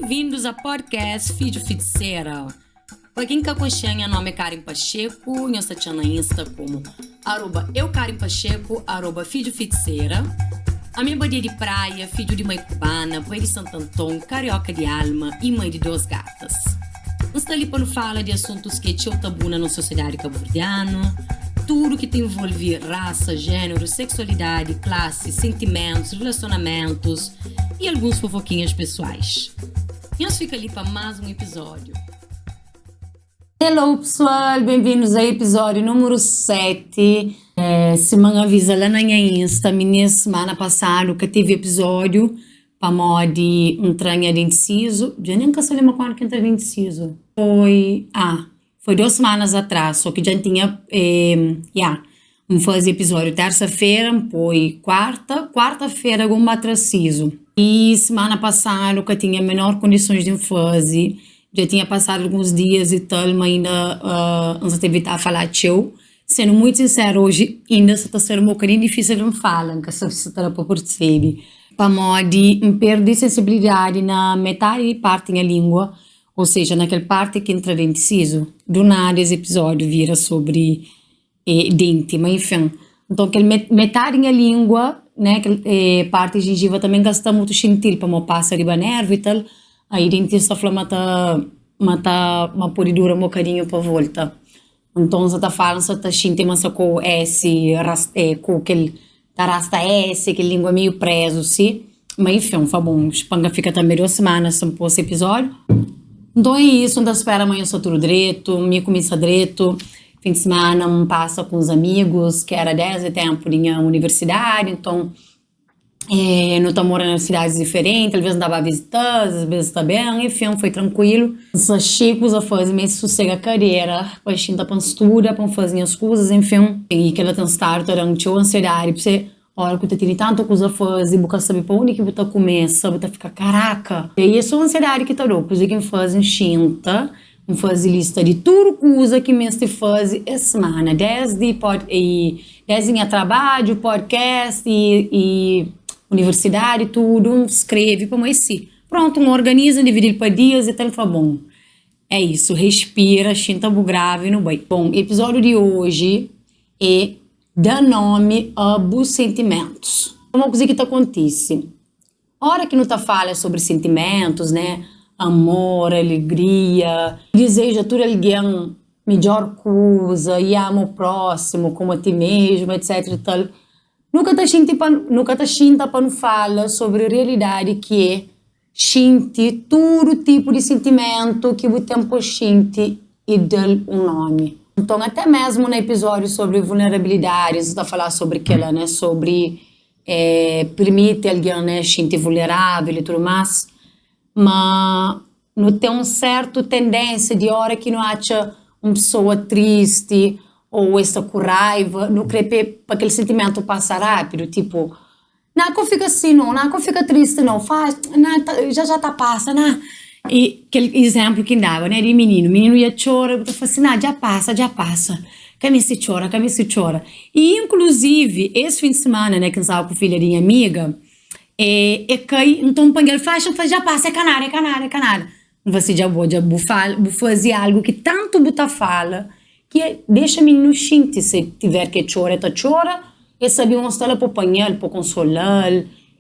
Bem-vindos ao podcast Filho Feiticeira. Para quem acompanha, meu nome é Karen Pacheco, eu estou na Insta como @eukarenpacheco, @Filho Feiticeira. A minha badia de praia, filho de mãe cubana, mãe de Santo Antônio, carioca de alma e mãe de 2 gatas. Nós estamos ali para falar de assuntos que tinham tabu na nossa sociedade cabo-verdiana, tudo que envolve raça, gênero, sexualidade, classe, sentimentos, relacionamentos e alguns fofoquinhas pessoais. E nós ficamos ali para mais um episódio. Hello pessoal, bem-vindos ao episódio número 7. Semana avisa lá na minha Insta, minha semana passada que teve episódio para modo de entranha de inciso. Já nem sei lembrar quando que entrei de inciso. Foi 2 semanas atrás, só que já tinha, fazer episódio terça-feira, foi quarta-feira com matraciso. E semana passada que tinha menor condições de fazer, já tinha passado alguns dias e tal, mas ainda não teve a falar teu. Sendo muito sincero, hoje ainda está sendo um bocadinho difícil de me falar, que se você está para perceber. Para modo de perder sensibilidade na metade parte da língua, ou seja, naquela parte que entra dentro inciso. Do nada esse episódio vira sobre dente, mas enfim. Então, aquela metade da língua, né, parte gengiva também gasta muito gentil para não passar de nervo e tal. Aí dentista fala mata uma poridura um bocadinho para volta. Então, você está falando, você está sentindo com S, com aquele rasta S, que língua meio preso, sim. Mas enfim, foi bom. Espanga fica também 2 semanas sem pôr esse episódio. Então é isso, ainda espero amanhã só tudo direito, me começa direito. Fim de semana passa com os amigos, que era 10 de tempo na universidade, então não estou morando em cidades diferentes, às vezes andava a visitar, às vezes está bem, enfim, foi tranquilo. Só chegos a fazer, mas sossega a carreira, para a para estudar, para fazer as coisas, enfim. E que ela tem start durante a ansiedade, para você, olha que você tem tanta coisa a fazer, você sabe para onde que você começa, você fica, caraca. E aí essa ansiedade que está louco, você que faz enxinta, fazer lista de tudo coisa que me se faz essa semana, desde trabalho, podcast e universidade, tudo, escreve, como esse. Pronto, organiza, divide para dias e tal, tá bom. É isso, respira, xinta grave no bem. Bom, episódio de hoje é dar nome a bons sentimentos. Uma coisa que acontece. A hora que não tá fala sobre sentimentos, né? Amor, alegria, deseja tudo alguém melhor coisa, e ama o próximo como a ti mesmo, etc e tal. Nunca tá xinta para não falar sobre a realidade que é xinte todo tipo de sentimento que o tempo xinte e dá um nome. Então, até mesmo no episódio sobre vulnerabilidades, está falar sobre aquela, né, sobre permite alguém, né, xinte vulnerável e tudo mais, mas não tem uma certa tendência de hora que não acha uma pessoa triste ou essa com raiva, não crê para aquele sentimento passar rápido, tipo, não, que fica assim, não que fica triste, não, faz, não, já tá passa, não. E aquele exemplo que dava, né, de menino ia chorar, eu falei assim, não, já passa, que se chora. E, inclusive, esse fim de semana, né, que eu estava com a filha da minha amiga, então, ele faz, já passa, é canária. Você já pode fazer algo que tanto buta fala, que deixa menino xinte, se tiver que chorar, chora, e sabe mostrar para apanhar, para consolar,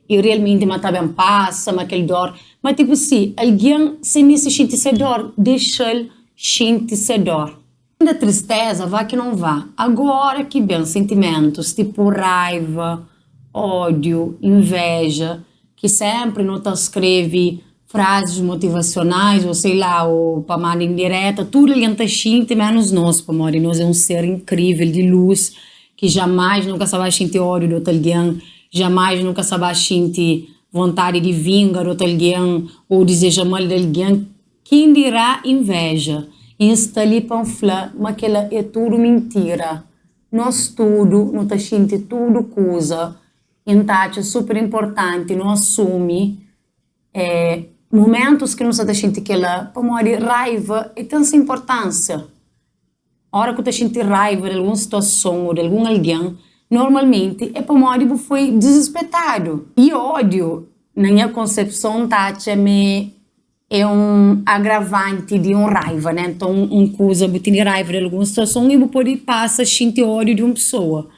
e realmente matar bem passa, mas aquele dor. Mas tipo assim, alguém se me xinte se dor, deixa ele xinte se dor. Da tristeza, vá que não vá. Agora que bem, sentimentos, tipo raiva, ódio, inveja, que sempre não te escreve frases motivacionais, ou sei lá, ou para mandar indireta, tudo ele está xinte, menos nós, para morrer. Nós é um ser incrível, de luz, que jamais nunca sabe xinte ódio de outro alguém, jamais nunca sabe xinte vontade de vingar outro alguém, ou deseja mal de alguém. Quem dirá inveja? Está ali para falar, mas aquela é tudo mentira. Nós tudo, não está xinte tudo coisa, então é super importante, não assume momentos que não está xinte aquela, para morrer raiva, e tem essa importância. A hora que você sente raiva de alguma situação ou de algum alguém, normalmente é para morrer que foi desesperado. E ódio, na minha concepção, é é um agravante de um raiva, né? Então, coisa, você tem raiva de alguma situação e você pode passar a sentir ódio de uma pessoa.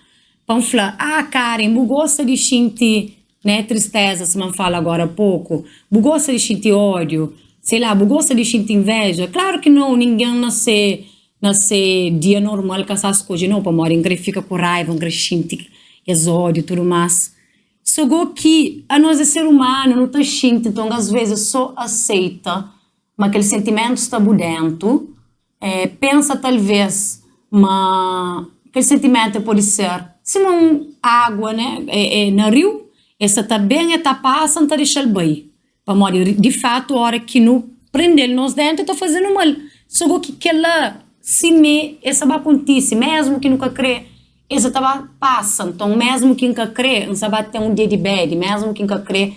Para falar, Karen, você gosta de sentir, né, tristeza, se man fala agora há pouco, você gosta de sentir ódio, sei lá, você gosta de sentir inveja? Claro que não, ninguém nasce dia normal com essas coisas, não, para morrer, fica com raiva, sente ódio e tudo mais. Só que a nós é ser humano, não está sentindo, então às vezes só aceita, mas aquele sentimento está por dentro, pensa talvez, mas aquele sentimento pode ser, se não água, né, no rio, essa está bem, está passando, está deixando bem, para morrer, de fato, a hora que não prender nós dentro, está fazendo mal, só que ela, se essa vai acontecer, mesmo que nunca crê, essa tava passa, então mesmo quem nunca crê, não sabe ter um dia de bad, mesmo quem nunca crê,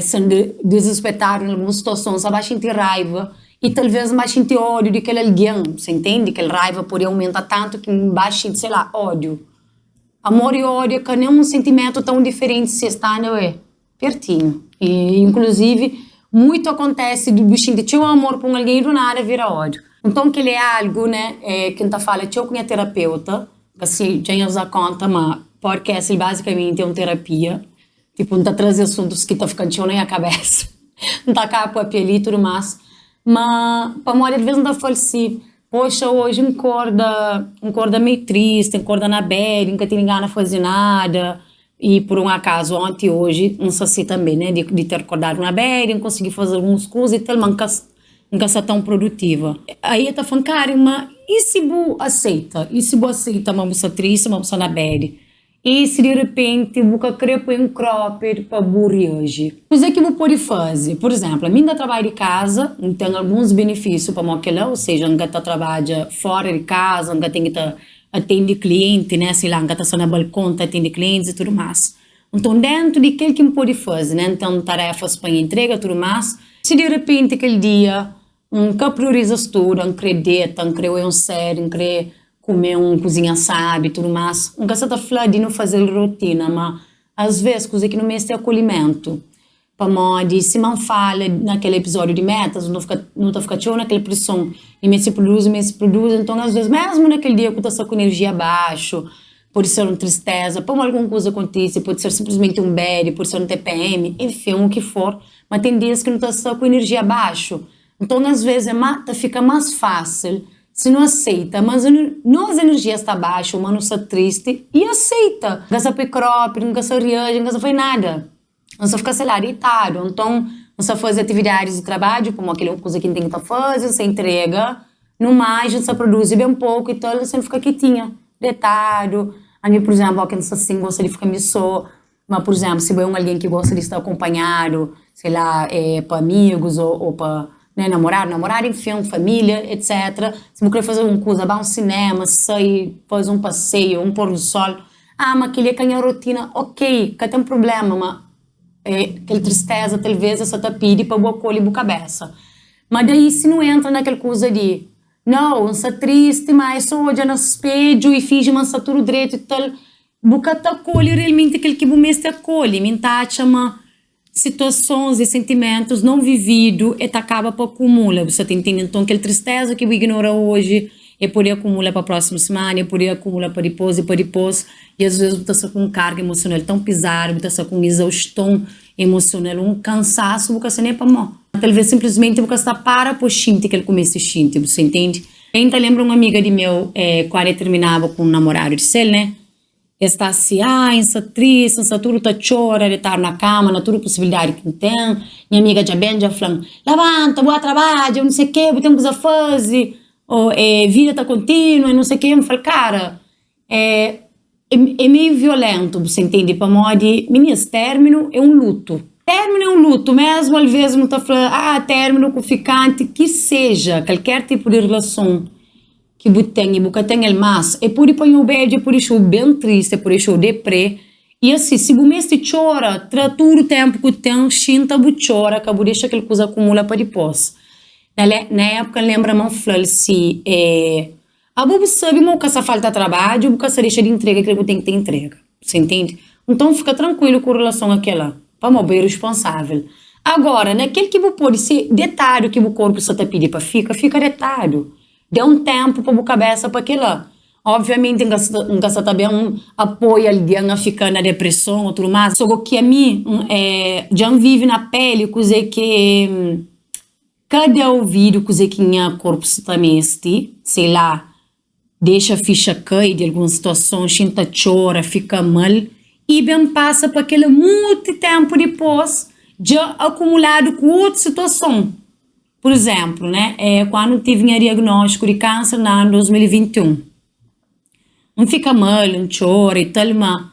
sendo desrespeitado em alguma situação, sabe sentir raiva e talvez mais sentir ódio daquele alguém, você entende? Que a raiva pode aumentar tanto que baixa, sei lá, ódio. Amor e ódio que nem um sentimento tão diferente se está, não é? Pertinho. E inclusive muito acontece do bichinho de tinha um amor por alguém e do nada vira ódio. Então que ele é algo, né? Quem tá falando, eu com minha terapeuta assim, já usa conta, mas podcast basicamente é uma terapia. Tipo, não tá trazendo assuntos que tá ficando na minha cabeça. Não tá cá para pele e tudo mais. Mas, para mim, às vezes não tá falando assim, poxa, hoje acorda meio triste, acorda na bed, nunca tem ninguém a fazer nada. E por um acaso, ontem hoje, não sei se também, né, de ter acordado na bed, não consegui fazer algumas coisas e tal, mas nunca ser tão produtiva. Aí eu tô falando, cara, mas e se você aceita? E se você aceita uma moça triste, uma moça na bed? E se de repente você quer pôr um cropped para você hoje? O que você pode fazer? Por exemplo, a minha trabalho de casa, tem alguns benefícios para aquela, ou seja, não está trabalha fora de casa, não tem que atender cliente, né? Sei lá, não está só na balcão, atende clientes e tudo mais. Então, dentro de aquilo que pode fazer, né? Então, tarefas para entrega e tudo mais, se de repente aquele dia que prioriza tudo, não quer dieta, não quer um sério, não quer comer cozinha sabe, tudo mais. Nunca se está falando de não fazer rotina, mas às vezes coisa que não me é acolhimento. Para modo, se não fala naquele episódio de metas, não está ficando naquela pressão, e me se produz, então às vezes mesmo naquele dia que está com energia abaixo, pode ser uma tristeza, pode alguma coisa acontecer, pode ser simplesmente um bad, pode ser um TPM, enfim, o que for, mas tem dias que não está com energia abaixo. Então, às vezes, fica mais fácil se não aceita, mas nossa energia está baixa, o humano está triste e aceita. Não se próprio, não se reage, não se faz nada. Não se fica, sei lá, deitado. Então, não se faz atividades de trabalho, como aquela coisa que tem que fazer, se entrega, no mais, não se produz bem pouco, então você fica quietinha, deitado. A mim, por exemplo, quem assim gosta de ficar só, mas, por exemplo, se é alguém que gosta de estar acompanhado, sei lá, para amigos ou para né, namorado, enfim, família, etc. Se você quer fazer uma coisa, vai a um cinema, sair, fazer um passeio, um pôr do sol, mas aquele é a rotina, ok, que tem problema, mas aquela tristeza, talvez, essa tá pede para boa colher a cabeça. Mas daí, se não entra naquela coisa de, não, você é triste, mas só olha no espelho e finge que está tudo direito e tal, você tá colhe realmente aquele que você acolhe, me chama situações e sentimentos não vividos e acaba para acumular. Você está entendendo? Então, aquela tristeza que você ignora hoje e pode acumular para a próxima semana, e pode acumular para depois, e às vezes você está com carga emocional tão pesada, você está com exaustão emocional, um cansaço, você nem para mão. Talvez simplesmente você está para por sentir que ele começa a sentir, você entende? Ainda lembro uma amiga de meu, quando terminava com um namorado de céu, né? Está assim, está triste, está tudo, está chora, de estar na cama, na toda possibilidade que tem. Minha amiga já bem, já falando, levanta, boa trabalho, não sei o quê, tem coisa a fazer, ou vida está contínua, não sei o quê. Eu falo, cara, é meio violento, você entende? Para modo, meninas, término é um luto. Término é um luto, mesmo às vezes não está falando, término com ficante, que seja, qualquer tipo de relação que você tem mais, é por isso o beijo, é por isso bem triste, é por isso deprê. E assim, se você chora, trata o tempo que tem, xinta você chora, que você deixa aquela coisa acumula para depois. Na época, lembra-me assim, você sabe que você falta de trabalho, você deixa de entrega que você tem que ter entrega, você entende? Então, fica tranquilo com relação àquela, para não ser responsável. Agora, naquele que você pode ser detalhe que o corpo só te pede para fica detalhe. Dê um tempo para a cabeça para aquilo lá. Obviamente, você também apoia alguém a ficar na depressão ou tudo mais. Só que a mim, já vive na pele, coisa que cada ouvido, coisa que o corpo também este, sei lá, deixa a ficha cair de alguma situação, xinta chora, fica mal, e bem passa para aquele muito tempo depois, já acumulado com outra situação. Por exemplo, né, quando tive um diagnóstico de câncer no ano 2021, não fica mal, não chora e tal, mas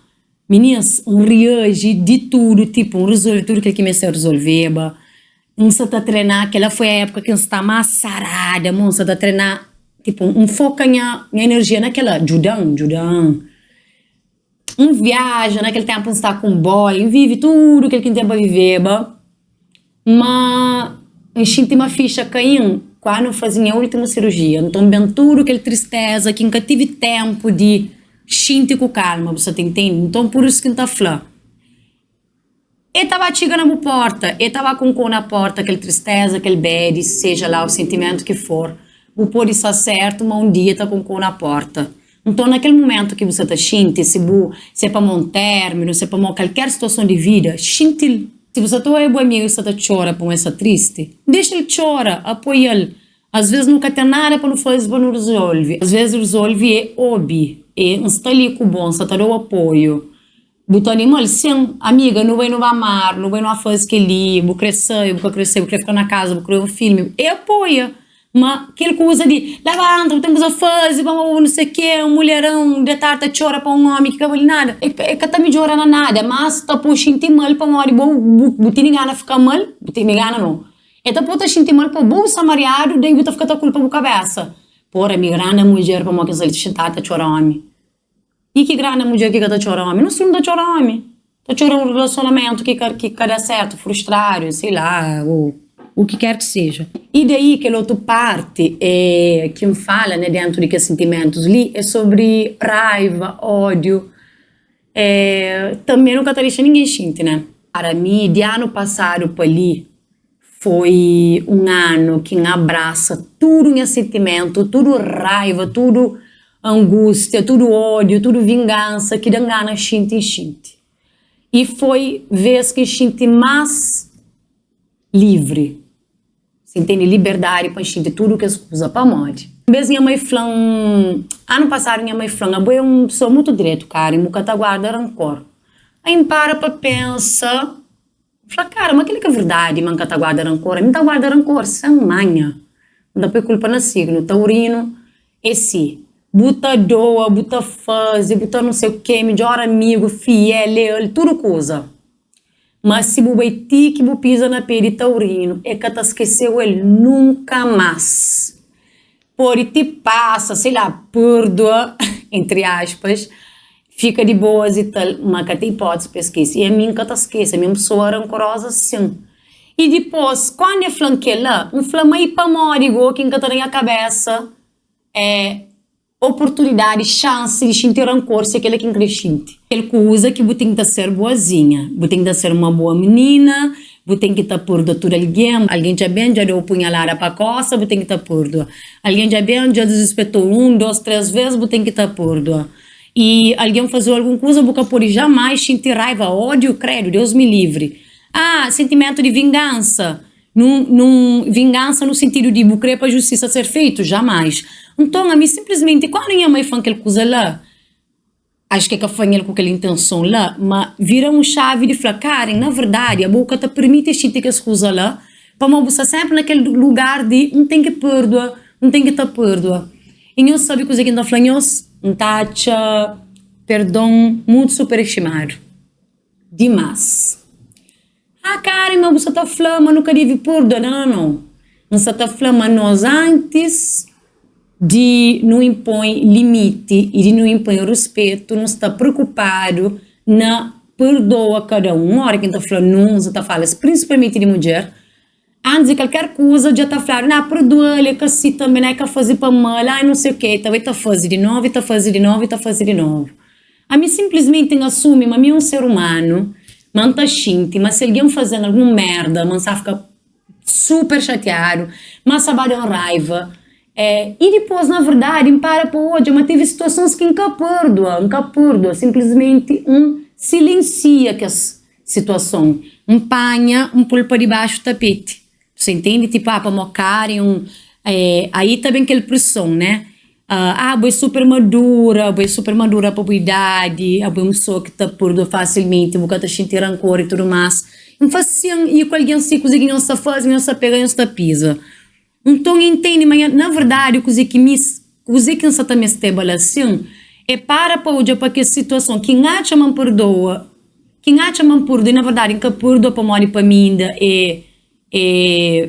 meninas, reage de tudo, tipo, resolve tudo que comecei a resolver, não se está treinar, aquela foi a época que não está mais sarada, não se está treinar, tipo, foca minha energia naquela, judão. Viaja, naquele tempo não está com boy, vive tudo que ele tem para viver, mas a gente tem uma ficha caindo quando fazia a última cirurgia. Então, bem tudo aquela tristeza que nunca tive tempo de sentir com calma, você entende? Então, por isso que está falando. Eu estava chegando na porta, eu estava com na porta, aquela tristeza, aquele bad, seja lá o sentimento que for. O pode estar certo, mas um dia está com na porta. Então, naquele momento que você está sentindo, se é para um término, se é para qualquer situação de vida, sente. Se você está aí, amigo, você está chora por essa triste, deixa ele chorar, apoia ele. Às vezes nunca tem nada para não fazer, para não resolver. Às vezes resolve é hobby, não está ali com o bom, você está dando apoio. Botou animal, sim, amiga, não vai amar, não vai fazer que ali, vou crescer, vou ficar na casa, vou criar um filme. E apoia. Mas aquela coisa de levanta, tem coisa a fazer, não sei o que, um mulherão de tarde chora para um homem que acaba de nada. É que tá me chorando nada, mas está puxando mal para uma hora, botar ninguém a ficar mal, botar ninguém não. E tá puta sentir mal para o bom samariado, daí você fica com a culpa na cabeça. Porra, me grande mulher para uma que se sentada chora homem. E que grande mulher que está chorando homem? Não sei, não está chorando homem. Está chorando um relacionamento que dá certo, frustrado, sei lá, ou o que quer que seja. E daí que a outra parte que fala, né, dentro de que sentimentos ali é sobre raiva, ódio. Também nunca deixa ninguém sentir, né? Para mim, de ano passado para ali, foi um ano que abraça tudo em sentimento, tudo raiva, tudo angústia, tudo ódio, tudo vingança, que dá gana xinte. E foi vez que xinte mais livre. Você entende? Liberdade para xinte tudo que se usa para morte. Vez minha mãe falou, ano passado minha mãe falou, eu uma pessoa muito direto, cara, e nunca tá guarda rancor. Aí para pensar, fala, cara, mas aquilo que é verdade, manca tá guarda rancor, a mim tá guarda rancor, sem manha. Não dá para culpa na signo, taurino, esse. Buta doa, buta faz, buta não sei o que, melhor amigo, fiel, leal, tudo coisa. Mas se você vai ter que pisa na pele taurino, é que te esqueceu ele nunca mais. Por te passa, sei lá, perdoa, entre aspas, fica de boas e tal, mas que tem hipótese para esquecer. E a mim que te esquece, a minha pessoa rancorosa sim. E depois, quando eu flanquei lá, flama para morrer, que está na minha cabeça, oportunidade, chance de sentir rancor se aquele que crescente. Aquela coisa que você tem que ser boazinha, você tem que ser uma boa menina, você tem que estar por doutor alguém já bem, já deu punhalada para a costa, você tem que estar por alguém já bem, já desrespeitou 1, 2, 3 vezes, você tem que estar por e alguém fazer alguma coisa, você pode jamais sentir raiva, ódio, credo, Deus me livre. Sentimento de vingança, vingança no sentido de você para a justiça ser feito, jamais. Então, a mim simplesmente, quando minha mãe faz aquela coisa lá, acho que é que foi com aquela intenção lá, mas vira chave de falar, Karen, na verdade, a boca te permite sentir que as coisas lá, para não você sempre naquele lugar de não tem que perdoar, não tem que te perdoar. E nós sabe coisa que está falando, nós taxa, perdão, muito superestimado. Demais. Karen, mas você está falando, mas nunca deve perdoar. Não. Você está falando, mas nós antes de não impor limite e de não impor respeito, não está preocupado na perdoa cada um. Uma hora que está falando não, você está falando principalmente de mulher, antes de qualquer coisa já está falando, não, perdoa ele, que assim também é que fazer para mal, não sei o que, talvez está fazendo de novo, está fazendo de novo, está fazendo de novo. A mim simplesmente assume, mas a mim é um ser humano, man tá xinte, mas se alguém fazendo alguma merda, man sabe ficar super chateado, mas sabe dar raiva. E depois, na verdade, para hoje, mas teve situações que nunca perdoa, simplesmente silencia que a situação, panha, pôr para debaixo do tapete. Você entende? Tipo, para mocarem, aí também aquela pressão, né? Boa super madura para a idade, a boa pessoa que está perdoa facilmente, porque está sentindo rancor e tudo mais. Então, e com alguém se consegue não se faz, não se pega, não se pisa. Então, entende, mas na verdade, o que não se também está assim, para hoje, para que a situação, quem acha que perdoa, e na verdade, quem perdoa para morrer para mim,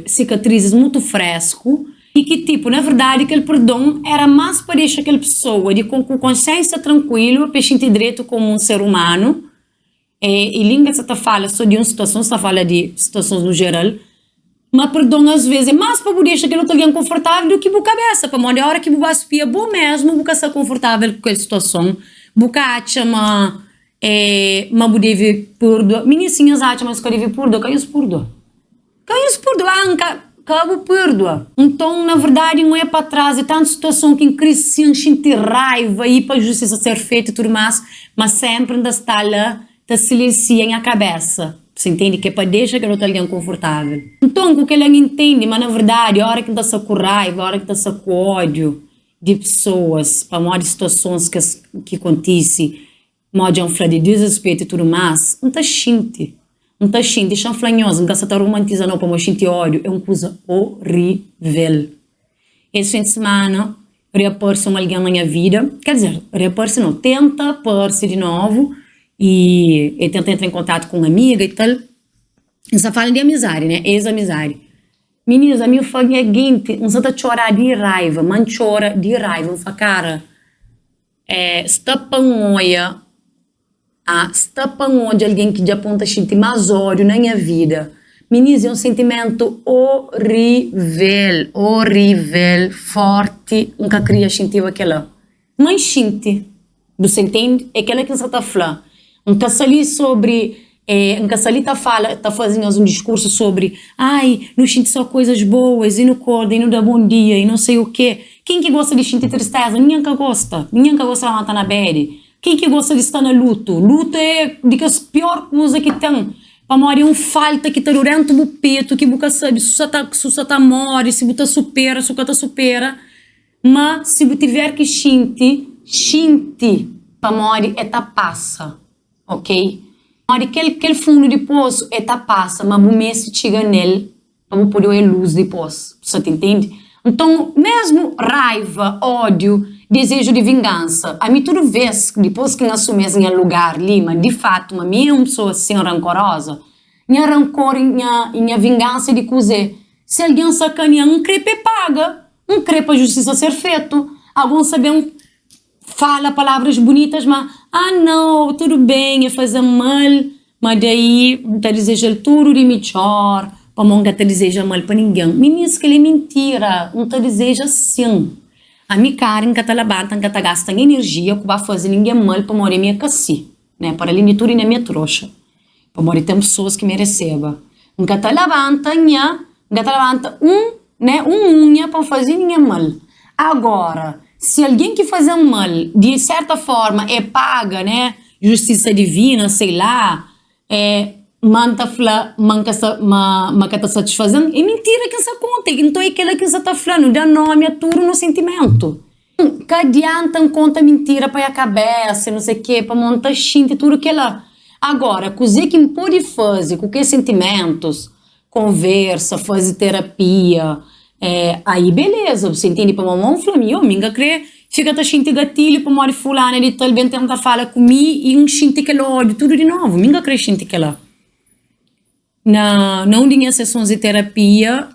cicatrizes muito fresco, e que tipo, na verdade, aquele perdão era mais para deixar aquela pessoa com consciência tranquila, para sentir direito como ser humano, e língua você fala só de uma situação, você fala de situações no geral, mas perdão às vezes é mais para deixar aquele outro alguém confortável do que a cabeça, para a hora que você espia bom mesmo, você está confortável com aquela situação, você acha, mas você deve perdoar, menininhas acham, mas você deve perdoar, que é isso perdoar? Cabo perdoa. Então, na verdade, não é para trás, é tanta situação que cresce, sente raiva e para a justiça ser feita e tudo mais, mas sempre ainda está lá, está silencia em a cabeça. Você entende? Que é para deixar que o outro alguém confortável. Então, o que ele entende, mas na verdade, a hora que está com raiva, a hora que está com ódio de pessoas, para uma de situações que acontecem, modo de desrespeito e tudo mais, não está sente. Não está xinte, chanflanhosa, não está romantizando para xinte ódio, é uma coisa horrível. Esse fim de semana, reapar-se alguém na minha vida, quer dizer, reapar-se não, tenta pôr-se de novo e tenta entrar em contato com uma amiga e tal. Você fala de amizade, né? Ex-amizade. Meninas, a minha família é seguinte, não está chorar de raiva, mas chora de raiva, não fala, cara, está panhoia, está onde alguém que já aponta sentir mais ódio na minha vida. Meninas, é um sentimento horrível, forte, nunca queria sentir aquela. Mas sente, você entende? É aquela que você está falando. Nunca sali sobre, nunca sali está fazendo um discurso sobre, não sente só coisas boas, e não acorda, e não dá bom dia, e não sei o quê. Quem que gosta de sentir tristeza? Ninguém que gosta de levantar na bed. Quem que gosta de estar no luto? Luto é a pior coisa que tem. Para morrer um falta que está durante o peito, que você sabe se você está morre, se você supera, se você supera. Mas se você tiver que sentir para morrer passa, ok? Morrer aquele fundo de poço passa, mas o mês chega nele para poder ver luz depois. Você entende? Então, mesmo raiva, ódio, desejo de vingança. A mim, toda vez, depois que assumimos em lugar ali, mas de fato, a minha é uma pessoa assim rancorosa, minha rancor e minha vingança de cozer. Se alguém sacaneia, crepe paga, crepe a justiça ser feito. Alguns sabem, fala palavras bonitas, mas, não, tudo bem, é fazer mal, mas daí, está desejando tudo de melhor, para nunca te deseja mal para ninguém. Meninas, que é mentira, não te deseja assim. A minha cara, nunca te levanta, nunca te gasta energia que vai fazer ninguém mal para morrer minha cassi, né? Para além de tudo, na minha trouxa. Para morrer tem pessoas que me recebam. Nunca te levanta, unha para fazer ninguém mal. Agora, se alguém que faz mal, de certa forma, paga, né? Justiça divina, sei lá, manca está satisfazendo, é mentira que você conta. Então é aquela que você está falando, dá nome a tudo no sentimento. Que adianta conta mentira para a cabeça, não sei o quê, para montar xinte, tudo que ela. Agora, coisa que pode fazer com que sentimentos, conversa, fazer terapia, aí beleza, você entende? Para mamãe, eu minga crê, fica tá xinte gatilho para morrer fulana, ele também tenta falar comigo e xinte que ela ódio, tudo de novo, minga crê xinte que ela. Não tinha sessões de terapia,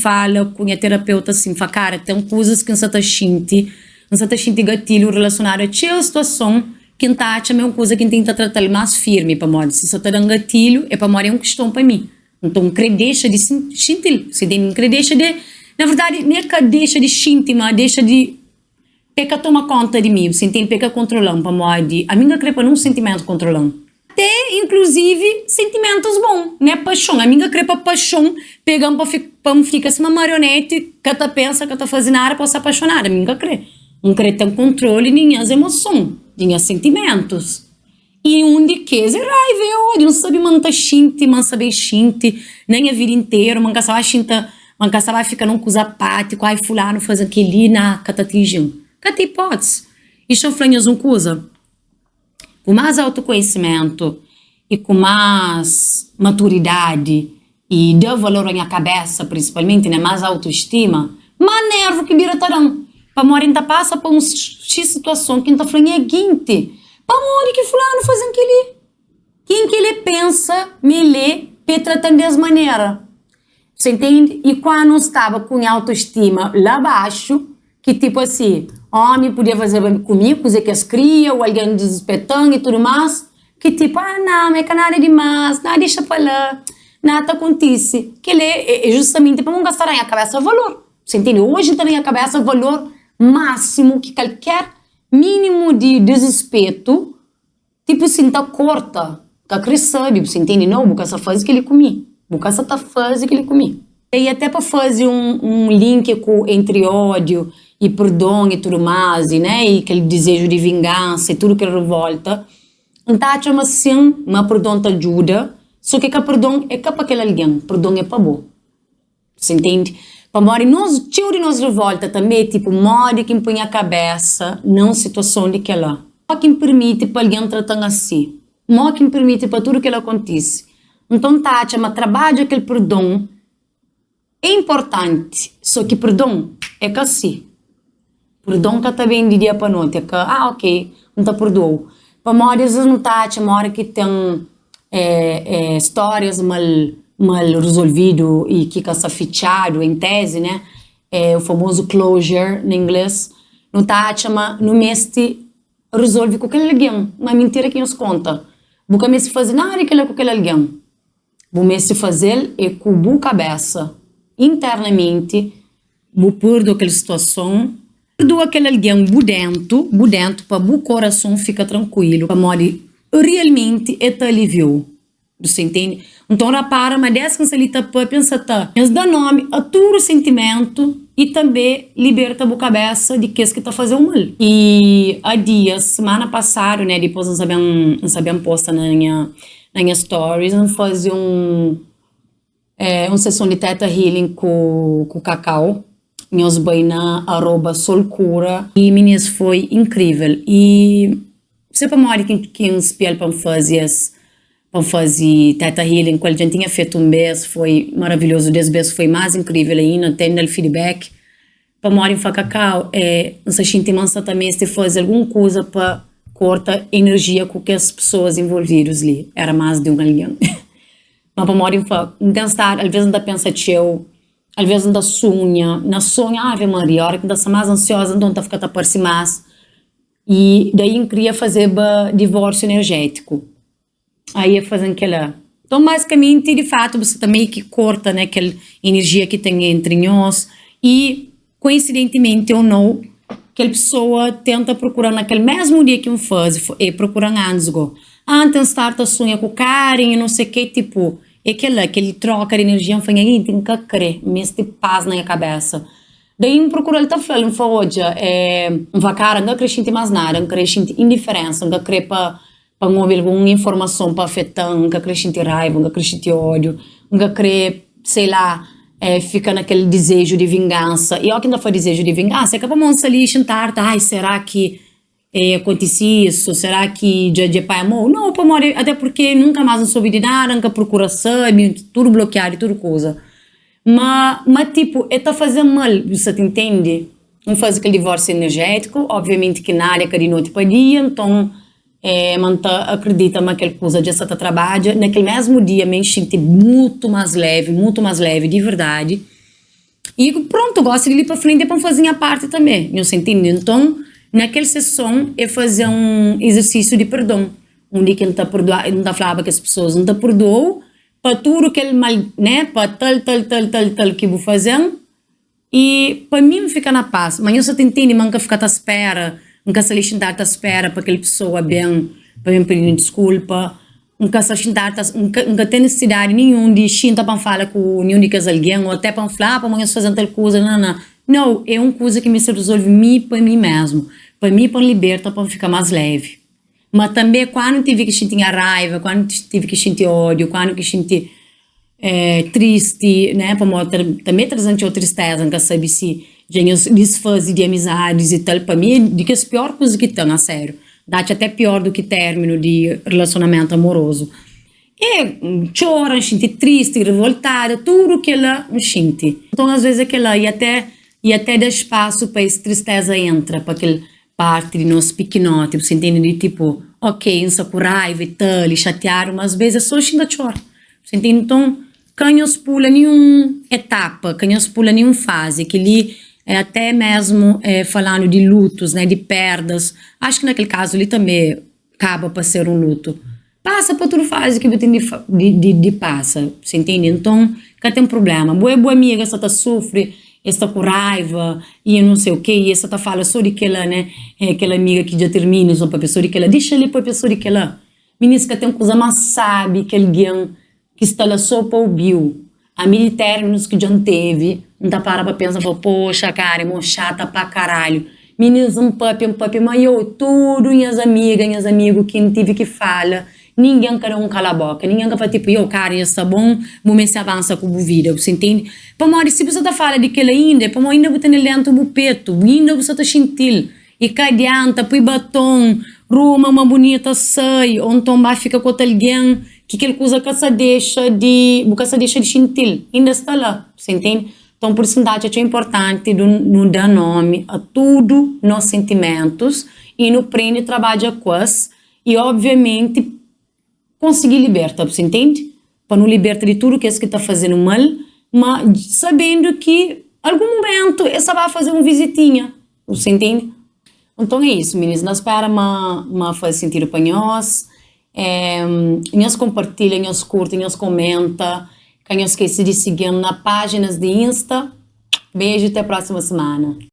fala com a terapeuta assim, fala, cara, tem coisas que você está sentindo gatilho relacionado a essa situação, que está a mesma coisa que tem que tratar mais firme para morrer. Se você está dando gatilho, para morrer é uma questão para mim. Então, deixa de sentir, se tem deixa de, na verdade, nem que deixa de sentir, mas deixa de peca toma conta de mim, você tem peca controlando para morrer. A minha crepa não sentimento controlando. Até, inclusive, sentimentos bons, né? Paixão. A minha crepa paixão, pegando para ficar assim uma marionete, que tá pensa que tá fazendo nada para se apaixonar. A minha crê. Não crê ter controle de minhas emoções, de minhas sentimentos. E onde que se raiva, ódio, não sabe manter xinte, não sabe xinte, nem a vida inteira, man caçava xinta, man caçava ficar num coisa apático, ai fulano faz aquele na catatinho. Cata hipótese. E chofranhas um coisa. Com mais autoconhecimento e com mais maturidade e deu valor à minha cabeça, principalmente, né, mais autoestima, mais nervo que vira tarão. Para morrer ainda passa por uma situação que ainda falando é guinte. Para morrer que fulano faz aquele. Quem que ele pensa, me lê, para tratar dessa maneira. Você entende? E quando estava com a autoestima lá abaixo, que tipo assim, homem podia fazer comigo, coisa que as cria, ou alguém desrespeitando e tudo mais, que tipo, não, é que nada demais, nada deixa para lá, nada acontece. Que ele é justamente para não gastar na minha cabeça valor. Você entende? Hoje está na minha cabeça valor máximo que qualquer mínimo de desrespeito, tipo assim, tá corta, tá crescendo, você entende? Não, porque essa fase que ele comi, porque essa tá fase que ele comi. E até para fazer um link entre ódio e perdão e tudo mais, né? E aquele desejo de vingança e tudo que revolta. Então, chama assim, uma perdão te ajuda, só que perdão é para aquele alguém, perdão é para bom. Você entende? Para morrer, nós, tio de nós revolta também, tipo, morre quem põe a cabeça numa situação de que ela. Só quem permite para alguém tratar assim. Só quem permite para tudo que ela acontece. Então, tá, chama trabalho aquele perdão. É importante, só que perdão é que assim. Perdão que está bem de dia para noite, é que, ok, não te perdoou. Para morrer, às vezes não tá, chama hora que tem histórias mal resolvido e que está fichado em tese, né? O famoso closure em inglês. Não tá, chama, no mês resolve com aquele alguém, uma mentira que nos conta. Porque mês fazer nada com aquele alguém. O mês fazer é com a cabeça, internamente, vou perdoar aquela situação, perdoar aquele alguém por dentro, para o coração ficar tranquilo, para morrer realmente é te aliviou. Você entende? Então, repara, mas dessa que você para pensar, tá? Mas dá nome a todo sentimento e também liberta a cabeça de que é que tá fazendo mal. E há dias, semana passada, né, depois não sabiam postar na minha stories, não fazia uma sessão de Theta Healing com Cacau, nós bem na @solcura, e meninas foi incrível. E você para morrer que inspira para fazer Theta Healing, quando a gente tinha feito um mês, foi maravilhoso, 10 vezes foi mais incrível ainda, tendo o feedback. Para morrer para Cacau, nossa gente mansa também se fazer alguma coisa para cortar energia com que as pessoas envolvidas ali, era mais de um alguém. Mas para morrer então estar, às vezes ainda pensa teu, às vezes ainda sonha, Ave Maria, a hora que ainda mais ansiosa, então está ficando a parecer mais. E daí eu queria fazer divórcio energético. Aí eu fazendo aquela. Então, basicamente, de fato, você também que corta, né, aquela energia que tem entre nós. E, coincidentemente ou não, aquela pessoa tenta procurar naquele mesmo dia que eu faz, procurando antes, antes starta sonha com carinho, não sei o que, tipo, aquele troca de energia, foi aí, tem que crer, mesmo de paz na minha cabeça. Daí eu procuro ele tá falando, hoje, não vai cara, não acrescente mais nada, não acrescente indiferença, não acrescente para mover alguma informação para afetar, não acrescente raiva, não acrescente ódio, não acrescente, sei lá, fica naquele desejo de vingança. E olha que ainda foi desejo de vingança, é que vamos ali sentar, ai, será que aconteceu isso? Será que já pai amor? Não, até porque nunca mais não soube de nada, nunca procura saber, tudo bloqueado e tudo coisa. Mas tipo, tá fazendo mal, você entende? Não faz aquele divórcio energético, obviamente que na área que de noite para dia, então man acredita naquela coisa de você trabalha, naquele mesmo dia me senti muito mais leve, de verdade. E pronto, gosto de ir para frente para fazer a parte também, não se entende? Então, naquela sessão, eu fazia um exercício de perdão, onde que não tá falava que as pessoas não te perdoam, para tudo que ele mal, né, para tal que vou fazer, e para mim ficar na paz. Mas eu só entendo, nunca ficar à espera, nunca se lixar à espera para aquela pessoa bem, para me pedir desculpa, nunca se chintar, nunca tem necessidade nenhum de chintar para falar com nenhum de alguém, ou até para falar, para amanhã fazer tal coisa, não. Não, é uma coisa que me se resolve para mim mesmo, para mim, para libertar, para ficar mais leve. Mas também, quando tive que sentir raiva, quando tive que sentir ódio, quando que sentir triste, né, para também trazer tristeza, nunca sabe se já desfazer de amizades e tal, para mim, é das piores coisas que tem, a sério. Dá até pior do que término de relacionamento amoroso. E chora, sente triste, revoltada, tudo que ela sente. Então, às vezes, aquela e até dá espaço para essa tristeza entra, para aquela parte de nós pequenote, você entende? De tipo, ok, isso com raiva e tal, e chatear, mas às vezes é só ainda chora. Você entende? Então, canhos pula nenhuma etapa, canhos pula nenhuma fase, que ali até mesmo falando de lutos, né, de perdas, acho que naquele caso ali também acaba para ser um luto. Passa para outra fase que você tem de passa, você entende? Então, cá tem um problema. Boa amiga, essa tá sofre, essa com raiva, e não sei o que, e essa tá fala só de aquela, né, aquela amiga que já termina, só para a pessoa de aquela, deixa ali para a pessoa de aquela. Menina, que tem uma coisa mais sabe que alguém que está lá só para ouvir. A mim de términos que já teve, não tá para pensar, poxa, cara, é chata pra caralho. Meninas, um papi, mas eu, tudo minhas amigos que não tive que fala, ninguém quer cala a boca, ninguém quer falar, tipo, eu, cara, isso tá bom, momento se avança com a vida, você entende? Para morrer, se você tá falando de que ela ainda, para morrer, ainda você tem dentro do peito, ainda você tá gentil, e cadianta, põe batom, ruma uma bonita sai, ou então vai ficar com alguém, que aquela coisa que você deixa de gentil, ainda está lá, você entende? Então, por isso, é importante não dar nome a tudo nos sentimentos e no prende trabalha com isso e, obviamente, conseguir libertar, você entende? Para não libertar de tudo que está fazendo mal, mas sabendo que, em algum momento, essa vai fazer uma visitinha, você entende? Então é isso, meninas. Nós esperamos me fazer sentido para nós. Nós compartilha, nós curta, nós comenta. Que não esqueça de seguir nas páginas de Insta. Beijo, até a próxima semana.